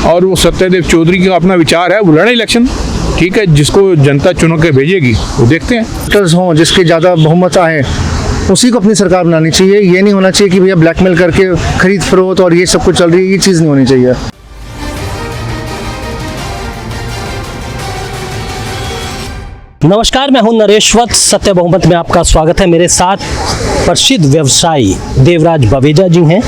और वो सत्यदेव चौधरी का अपना विचार है, वो लड़े इलेक्शन, ठीक है। जिसको जनता चुन के भेजेगी वो देखते हैं। वोटर्स हों जिसके ज़्यादा बहुमत आए उसी को अपनी सरकार बनानी चाहिए। ये नहीं होना चाहिए कि भैया ब्लैकमेल करके खरीद फरोख्त और ये सब कुछ चल रही है, ये चीज़ नहीं होनी चाहिए। नमस्कार, मैं हूं नरेश वत्स। सत्य बहुमत में आपका स्वागत है। मेरे साथ प्रसिद्ध व्यवसायी देवराज बवेजा जी हैं।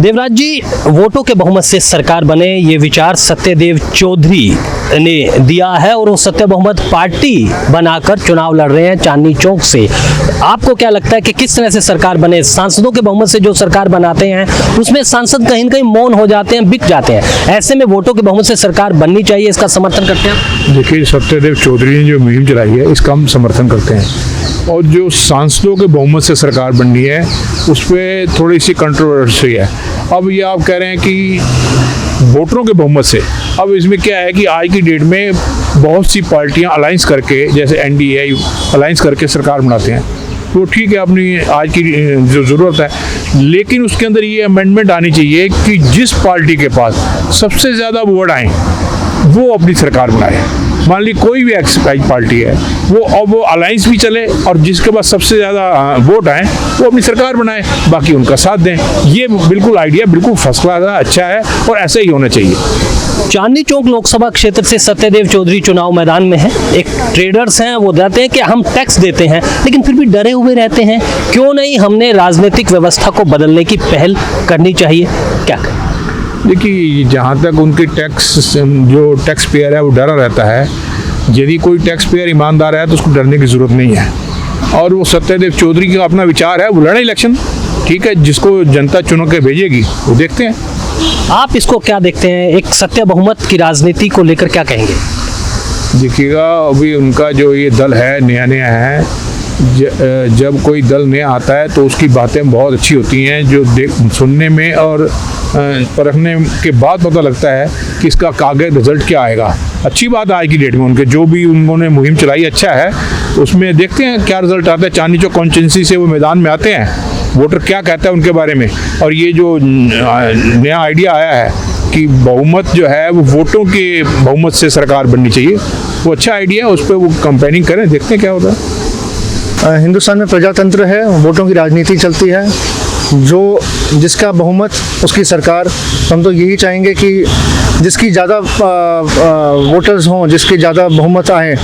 देवराज जी, वोटों के बहुमत से सरकार बने, ये विचार सत्यदेव चौधरी ने दिया है और वो सत्य बहुमत पार्टी बनाकर चुनाव लड़ रहे हैं चांदनी चौक से। आपको क्या लगता है कि किस तरह से सरकार बने? सांसदों के बहुमत से जो सरकार बनाते हैं उसमें सांसद कहीं न कहीं मौन हो जाते हैं, बिक जाते हैं। ऐसे में वोटों के बहुमत से सरकार बननी चाहिए, इसका समर्थन करते हैं? देखिए, सत्यदेव चौधरी ने जो मुहिम चलाई है इसका हम समर्थन करते हैं। और जो सांसदों के बहुमत से सरकार बननी है उस पर थोड़ी सी कंट्रोवर्सी है। अब ये आप कह रहे हैं कि वोटरों के बहुमत से, अब इसमें क्या है कि आज की डेट में बहुत सी पार्टियां अलायंस करके, जैसे एनडीए अलायंस करके सरकार बनाते हैं, तो ठीक है, अपनी आज की जो ज़रूरत है। लेकिन उसके अंदर ये अमेंडमेंट आनी चाहिए कि जिस पार्टी के पास सबसे ज़्यादा वोट आए वो अपनी सरकार बनाए। मान ली कोई भी एक्सरसाइज पार्टी है, वो अलायंस भी चले और जिसके पास सबसे ज़्यादा वोट आए वो अपनी सरकार बनाए, बाकी उनका साथ दें। ये बिल्कुल आइडिया बिल्कुल फर्स्ट क्लास है, अच्छा है और ऐसे ही होना चाहिए। चांदनी चौक लोकसभा क्षेत्र से सत्यदेव चौधरी चुनाव मैदान में है। एक ट्रेडर्स हैं, वो कहते हैं कि हम टैक्स देते हैं लेकिन फिर भी डरे हुए रहते हैं। क्यों नहीं हमने राजनीतिक व्यवस्था को बदलने की पहल करनी चाहिए? क्या करें? देखिए, जहाँ तक उनकी जो टैक्स पेयर है वो डरा रहता है। यदि कोई टैक्स पेयर ईमानदार है तो उसको डरने की ज़रूरत नहीं है। और वो सत्यदेव चौधरी का अपना विचार है, वो लड़े इलेक्शन, ठीक है। जिसको जनता चुन के भेजेगी वो देखते हैं। आप इसको क्या देखते हैं? एक सत्य बहुमत की राजनीति को लेकर क्या कहेंगे? देखिएगा, अभी उनका जो ये दल है नया है, जब कोई दल नया आता है तो उसकी बातें बहुत अच्छी होती हैं, जो सुनने में और परखने के बाद पता लगता है कि इसका कागज रिजल्ट क्या आएगा। अच्छी बात आज की डेट में उनके जो भी उन्होंने मुहिम चलाई अच्छा है, उसमें देखते हैं क्या रिजल्ट आता है। चांदनी चौक कॉन्स्टिट्यूंसी से वो मैदान में आते हैं, वोटर क्या कहता है उनके बारे में। और ये जो नया आइडिया आया है कि बहुमत जो है वो वोटों के बहुमत से सरकार बननी चाहिए, वो अच्छा आइडिया है, उस पर वो कंपेनिंग करें, देखते हैं क्या होता है। हिंदुस्तान में प्रजातंत्र है, वोटों की राजनीति चलती है। जिसका बहुमत उसकी सरकार। हम तो यही चाहेंगे कि जिसकी ज़्यादा वोटर्स हों, जिसके ज़्यादा बहुमत आए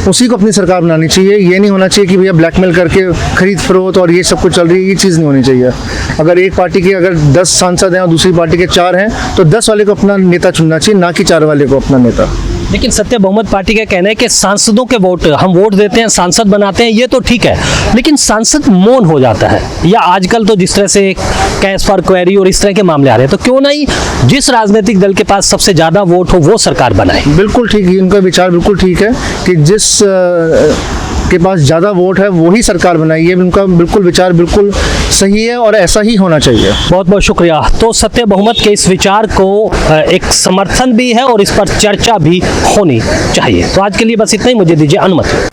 उसी को अपनी सरकार बनानी चाहिए। ये नहीं होना चाहिए कि भैया ब्लैकमेल करके खरीद फरोख्त और ये सब कुछ चल रही है, ये चीज़ नहीं होनी चाहिए। अगर एक पार्टी के अगर 10 सांसद हैं और दूसरी पार्टी के 4 हैं तो 10 वाले को अपना नेता चुनना चाहिए, ना कि 4 वाले को अपना नेता। लेकिन सत्य बहुमत पार्टी का कहना है कि सांसदों के वोट, हम वोट देते हैं, सांसद बनाते हैं, ये तो ठीक है, लेकिन सांसद मौन हो जाता है। या आजकल तो जिस तरह से कैश फॉर क्वेरी और इस तरह के मामले आ रहे हैं, तो क्यों नहीं जिस राजनीतिक दल के पास सबसे ज़्यादा वोट हो वो सरकार बनाए? बिल्कुल ठीक है, उनका विचार बिल्कुल ठीक है कि जिस के पास ज़्यादा वोट है वही सरकार बनाई है। उनका बिल्कुल विचार बिल्कुल सही है और ऐसा ही होना चाहिए। बहुत बहुत शुक्रिया। तो सत्य बहुमत के इस विचार को एक समर्थन भी है और इस पर चर्चा भी होनी चाहिए। तो आज के लिए बस इतना ही, मुझे दीजिए अनुमति।